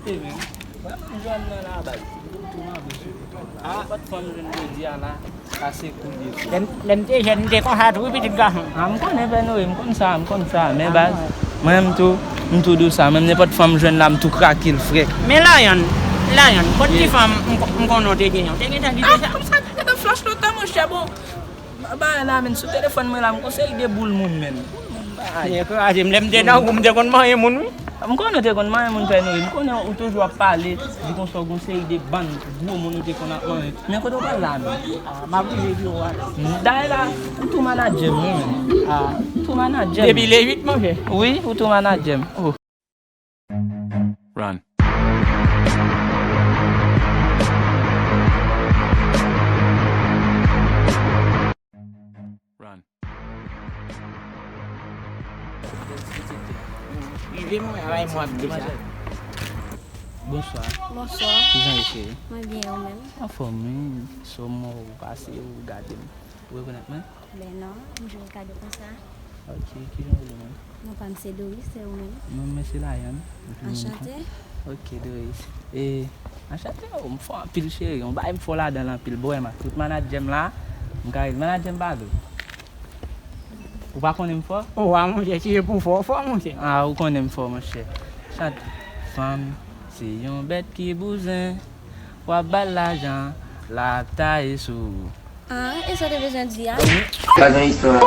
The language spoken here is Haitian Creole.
Eh men, jwenn nan la bag. Pat fam jwenn de di ala, ase kou de. Lem te jen de kon hat wipi dit ga. Am konnen ben nou, m kon sa, men baz. Mwen m tou do sa, men ne pat fam jwenn la m tou krakil frek. Men Lion, pot ti fam m konon te genyon. Te gen ta di sa. Kom sa, te flash nou ta mwen chabon. Ba la men, sou telefon mwen la, m konsey de boul moun men. Ye ko ajem lem de nan kum de kon manye moun wi. M konnen te kon manye moun pen nou, m konnen ou toujwa pale, di kon so konsey de ban, gwo moun ou te kon ap manye. Men koto pa la men. Ma vile di ou wala. Da la, ou tou manajem men. Tou manajem. Debi le 8 manje. Oui, ou tou manajem. Oh. Run. Run. Vive mwen alay mwen deja. Bonsoir. Bonsoir. Ki jan ye chéri? Mwen bien ou men. A fò men, so mò ou pase ou gade m. Ou e konet men? Ben non, mwen jwen kado kon sa. Ok, ki jan ou le men? Mwen pa mse Doris, se ou men. Mwen mè se Lion. Enchanté. Ok, Doris. E, enchanté ou, m fò an pil chéri. M ba m fò la dan lan pil boy ma. Tout manajem la, m kare manajem bago. Ou pa konen m fò? Ou a mwen je siye pou fò mwen se. Ou konen m fò mwen chè. Chante, fam, se yon bet ki bouzen, wap bal la jan, la ta e sou. E so te bejan di ya? Pas dans l'histoire.